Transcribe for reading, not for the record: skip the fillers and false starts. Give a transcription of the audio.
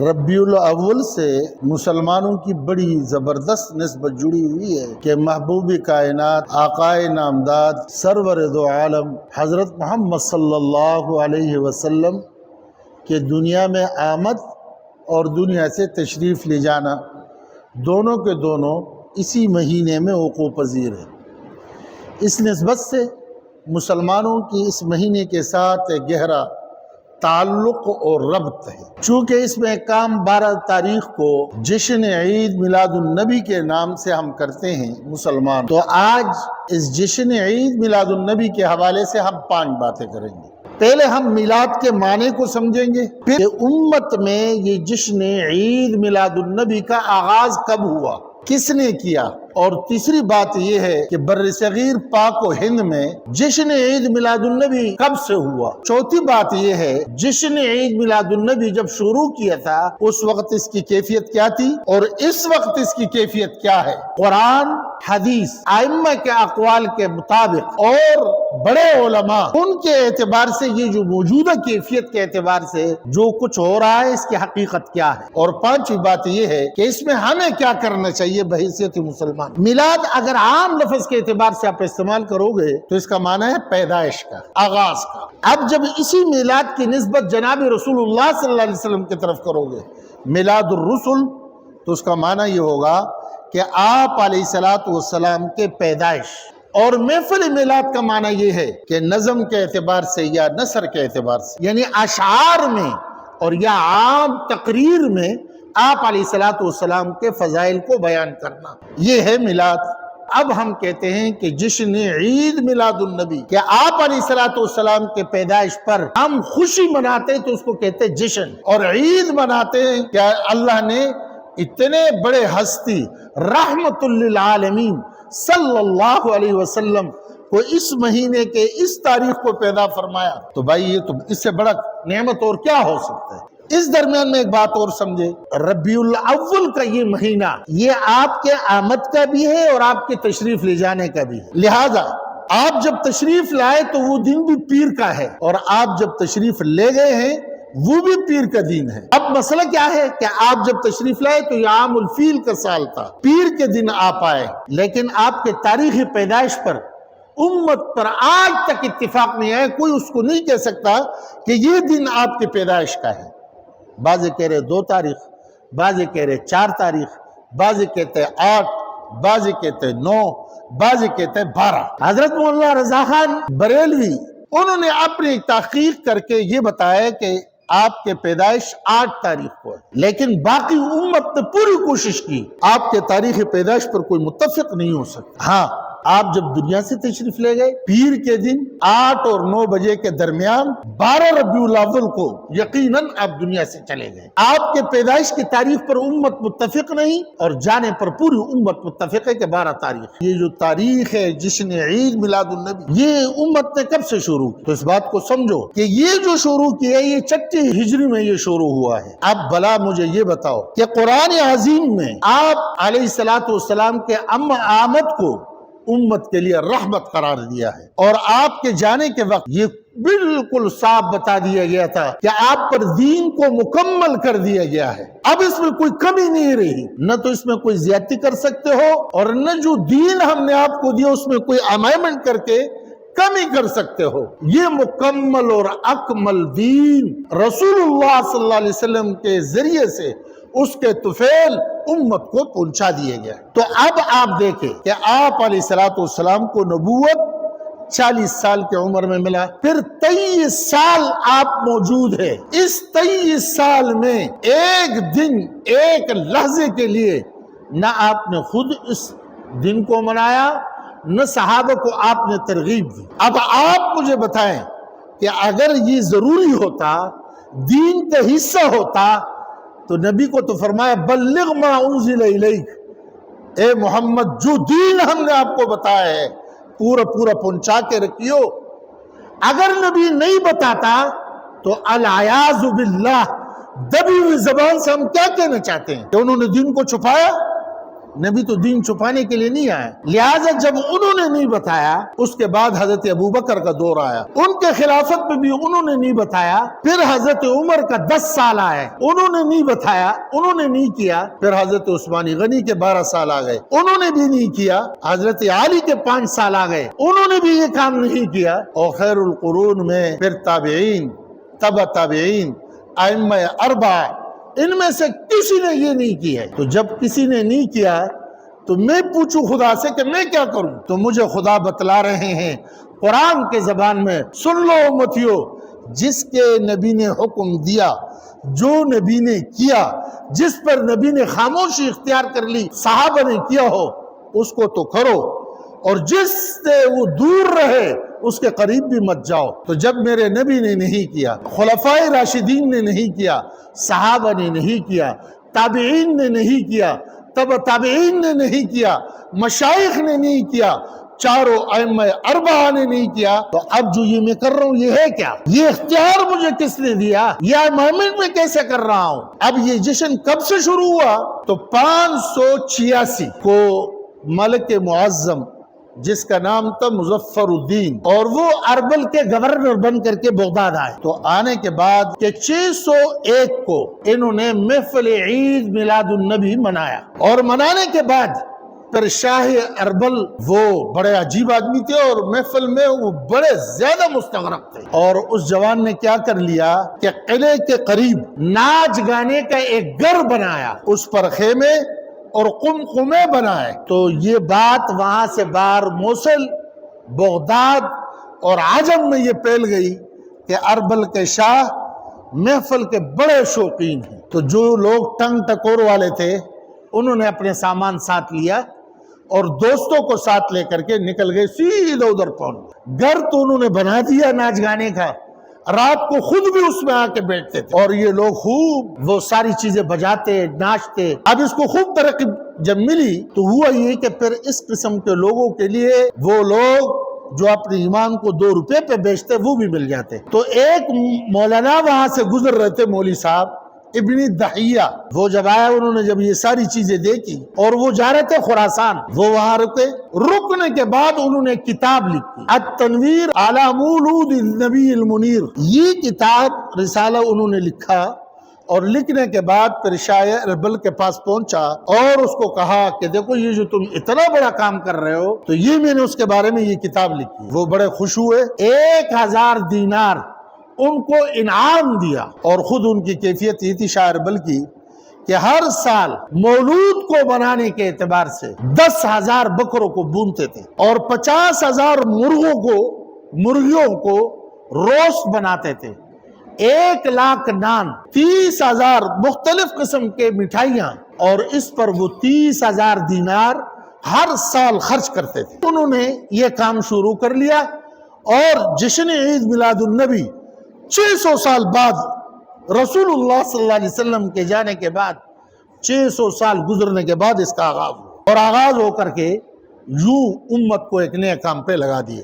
ربیع الاول سے مسلمانوں کی بڑی زبردست نسبت جڑی ہوئی ہے کہ محبوب کائنات آقائے نامداد سرور دو عالم حضرت محمد صلی اللہ علیہ وسلم کہ دنیا میں آمد اور دنیا سے تشریف لے جانا دونوں کے دونوں اسی مہینے میں وقوع پذیر ہے۔ اس نسبت سے مسلمانوں کی اس مہینے کے ساتھ ایک گہرا تعلق اور ربط ہے۔ چونکہ اس میں کام 12 تاریخ کو جشن عید میلاد النبی کے نام سے ہم کرتے ہیں مسلمان، تو آج اس جشن عید میلاد النبی کے حوالے سے ہم 5 باتیں کریں گے۔ پہلے ہم میلاد کے معنی کو سمجھیں گے، پھر امت میں یہ جشن عید میلاد النبی کا آغاز کب ہوا، کس نے کیا، اور تیسری بات یہ ہے کہ بر صغیر پاک و ہند میں جشن عید میلاد النبی کب سے ہوا۔ چوتھی بات یہ ہے جشن عید میلاد النبی جب شروع کیا تھا اس وقت اس کی کیفیت کیا تھی اور اس وقت اس کی کیفیت کیا ہے۔ قرآن، حدیث، ائمہ کے اقوال کے مطابق اور بڑے علماء ان کے اعتبار سے یہ جو موجودہ کیفیت کے اعتبار سے جو کچھ ہو رہا ہے اس کی حقیقت کیا ہے۔ اور پانچویں بات یہ ہے کہ اس میں ہمیں کیا کرنا چاہیے بحیثیت مسلمان۔ میلاد اگر عام لفظ کے اعتبار سے آپ استعمال کرو گے تو اس کا معنی ہے پیدائش کا، آغاز کا۔ اب جب اسی میلاد کی نسبت جناب رسول اللہ صلی اللہ علیہ وسلم کی طرف کرو گے میلاد الرسل، تو اس کا معنی یہ ہوگا کہ آپ علیہ السلام کے پیدائش۔ اور محفل میلاد کا معنی یہ ہے کہ نظم کے اعتبار سے یا نثر کے اعتبار سے، یعنی اشعار میں اور یا عام تقریر میں آپ علیہ السلام کے فضائل کو بیان کرنا، یہ ہے میلاد۔ اب ہم کہتے ہیں کہ جشن عید میلاد النبی کہ آپ علیہ السلام کے پیدائش پر ہم خوشی مناتے تو اس کو کہتے جشن، اور عید مناتے ہیں کہ اللہ نے اتنے بڑے ہستی رحمت للعالمین صلی اللہ علیہ وسلم کو اس مہینے کے اس تاریخ کو پیدا فرمایا۔ تو بھائی یہ تو اس سے بڑا نعمت اور کیا ہو سکتا ہے۔ اس درمیان میں ایک بات اور سمجھے، ربیع الاول کا یہ مہینہ یہ آپ کے آمد کا بھی ہے اور آپ کے تشریف لے جانے کا بھی ہے، لہذا آپ جب تشریف لائے تو وہ دن بھی پیر کا ہے، اور آپ جب تشریف لے گئے ہیں وہ بھی پیر کا دن ہے۔ اب مسئلہ کیا ہے کہ آپ جب تشریف لائے تو یہ عام الفیل کا سال تھا، پیر کے دن آپ آئے، لیکن آپ کے تاریخ پیدائش پر امت پر آج تک اتفاق نہیں آئے، کوئی اس کو نہیں کہہ سکتا کہ یہ دن آپ کی پیدائش کا ہے۔ بعض کہہ رہے 2 تاریخ، بعض کہہ رہے 4 تاریخ، بعض کہتے 8، بعض کہتے 9، بعض کہتے 12۔ حضرت مولانا رضا خان بریلوی انہوں نے اپنی تحقیق کر کے یہ بتایا کہ آپ کے پیدائش 8 تاریخ کو ہے، لیکن باقی امت نے پوری کوشش کی، آپ کے تاریخ پیدائش پر کوئی متفق نہیں ہو سکتا۔ ہاں، آپ جب دنیا سے تشریف لے گئے پیر کے دن 8 اور 9 بجے کے درمیان 12 ربیع الاول کو یقیناً آپ دنیا سے چلے گئے۔ آپ کے پیدائش کی تاریخ پر امت متفق نہیں اور جانے پر پوری امت متفق ہے کہ 12 تاریخ۔ یہ جو تاریخ ہے جشن عید میلاد النبی یہ امت نے کب سے شروع کی؟ تو اس بات کو سمجھو کہ یہ جو شروع کیا ہے یہ 6 ہجری میں یہ شروع ہوا ہے۔ اب بلا مجھے یہ بتاؤ کہ قرآن عظیم میں آپ علیہ السلام کے آمد کو امت کے لیے رحمت قرار دیا ہے، اور آپ کے جانے کے وقت یہ بالکل صاف بتا دیا گیا تھا کہ آپ پر دین کو مکمل کر دیا گیا ہے۔ اب اس میں کوئی کمی نہیں رہی، نہ تو اس میں کوئی زیادتی کر سکتے ہو اور نہ جو دین ہم نے آپ کو دیا اس میں کوئی امائمنٹ کر کے کمی کر سکتے ہو۔ یہ مکمل اور اکمل دین رسول اللہ صلی اللہ علیہ وسلم کے ذریعے سے اس کے طفیل امت کو پہنچا دیے گیا۔ تو اب آپ دیکھیں کہ آپ علیہ السلام کو نبوت 40 سال کی عمر میں ملا، پھر 23 سال آپ موجود ہیں۔ اس 23 سال میں ایک دن ایک لحظے کے لیے نہ آپ نے خود اس دن کو منایا نہ صحابہ کو آپ نے ترغیب دی۔ اب آپ مجھے بتائیں کہ اگر یہ ضروری ہوتا، دین کا حصہ ہوتا، تو نبی کو تو فرمایا بلغ ما انزل الیک، اے محمد جو دین ہم نے آپ کو بتایا ہے پورا پہنچا کے رکھیو۔ اگر نبی نہیں بتاتا تو العیاذ باللہ دبی ہوئی زبان سے ہم کیا کہنا چاہتے ہیں کہ انہوں نے دین کو چھپایا؟ نبی تو دین چھپانے کے لیے نہیں آیا، لہٰذا جب انہوں نے نہیں بتایا، اس کے بعد حضرت ابوبکر کا دور آیا، ان کے خلافت میں بھی انہوں نے نہیں بتایا، پھر حضرت عمر کا 10 سال آئے، انہوں نے نہیں بتایا، انہوں نے نہیں کیا، پھر حضرت عثمان غنی کے 12 سال آ گئے، انہوں نے بھی نہیں کیا، حضرت علی کے 5 سال آ گئے، انہوں نے بھی یہ کام نہیں کیا، اور خیر القرون میں پھر تابعین، تبع تابعین، ائمہ اربعہ، ان میں سے کسی نے یہ نہیں کیا ہے۔ تو جب کسی نے نہیں کیا تو میں پوچھوں خدا سے کہ میں کیا کروں؟ تو مجھے خدا بتلا رہے ہیں قرآن کے زبان میں، سن لو امتیو، جس کے نبی نے حکم دیا، جو نبی نے کیا، جس پر نبی نے خاموشی اختیار کر لی، صحابہ نے کیا ہو، اس کو تو کرو، اور جس سے وہ دور رہے اس کے قریب بھی مت جاؤ۔ تو جب میرے نبی نے نہیں کیا، خلفائے راشدین نے نہیں کیا، صحابہ نے نہیں کیا، تابعین نے نہیں کیا، تبع تابعین نے نہیں کیا، مشائخ نے نہیں کیا، چاروں ائمہ اربعہ نے نہیں کیا، تو اب جو یہ میں کر رہا ہوں یہ ہے کیا؟ یہ اختیار مجھے کس نے دیا؟ یہ مومن میں کیسے کر رہا ہوں؟ اب یہ جشن کب سے شروع ہوا؟ تو 586 کو ملک معظم، جس کا نام تھا مظفر الدین، اور وہ اربل کے گورنر بن کر کے بغداد آئے، تو آنے کے بعد کہ 601 کو انہوں نے محفل عید میلاد النبی منایا، اور منانے کے بعد پھر شاہ اربل، وہ بڑے عجیب آدمی تھے اور محفل میں وہ بڑے زیادہ مستغرق تھے، اور اس جوان نے کیا کر لیا کہ قلعے کے قریب ناچ گانے کا ایک گھر بنایا، اس پر خیمے اور قمقمے بنائے۔ تو یہ بات وہاں سے باہر موصل، بغداد اور عجم میں یہ پھیل گئی کہ اربل کے شاہ محفل کے بڑے شوقین ہیں۔ تو جو لوگ ٹنگ ٹکور والے تھے انہوں نے اپنے سامان ساتھ لیا اور دوستوں کو ساتھ لے کر کے نکل گئے، سیدھا ادھر پہنچ گئے۔ گھر تو انہوں نے بنا دیا ناچ گانے کا، رات کو خود بھی اس میں آ کے بیٹھتے تھے، اور یہ لوگ خوب وہ ساری چیزیں بجاتے ناچتے۔ اب اس کو خوب ترقی جب ملی تو ہوا یہ کہ پھر اس قسم کے لوگوں کے لیے وہ لوگ جو اپنے ایمان کو 2 روپے پہ بیچتے وہ بھی مل جاتے۔ تو ایک مولانا وہاں سے گزر رہے تھے، مولوی صاحب ابن دحیہ، وہ جب آیا انہوں نے جب یہ ساری چیزیں دیکھی اور وہ جا رہے تھے خراسان، وہ وہاں رکے، رکنے کے بعد انہوں نے کتاب لکھی، التنویر علی مولود النبی المنیر، یہ کتاب رسالہ انہوں نے لکھا، اور لکھنے کے بعد پھر شاہ اربل کے پاس پہنچا اور اس کو کہا کہ دیکھو یہ جو تم اتنا بڑا کام کر رہے ہو، تو یہ میں نے اس کے بارے میں یہ کتاب لکھی۔ وہ بڑے خوش ہوئے، 1000 دینار ان کو انعام دیا، اور خود ان کی کیفیت یہ تھی شاہ اربل کی کہ ہر سال مولود کو بنانے کے اعتبار سے 10,000 بکروں کو بونتے تھے، اور 50,000 مرغیوں کو روسٹ بناتے تھے، 1,00,000 نان، 30,000 مختلف قسم کے مٹھائیاں، اور اس پر وہ 30,000 دینار ہر سال خرچ کرتے تھے۔ انہوں نے یہ کام شروع کر لیا، اور جشن عید میلاد النبی 600 سال بعد، رسول اللہ صلی اللہ علیہ وسلم کے جانے کے بعد 600 سال گزرنے کے بعد اس کا آغاز ہوا، اور آغاز ہو کر کے یوں امت کو ایک نئے کام پہ لگا دیے۔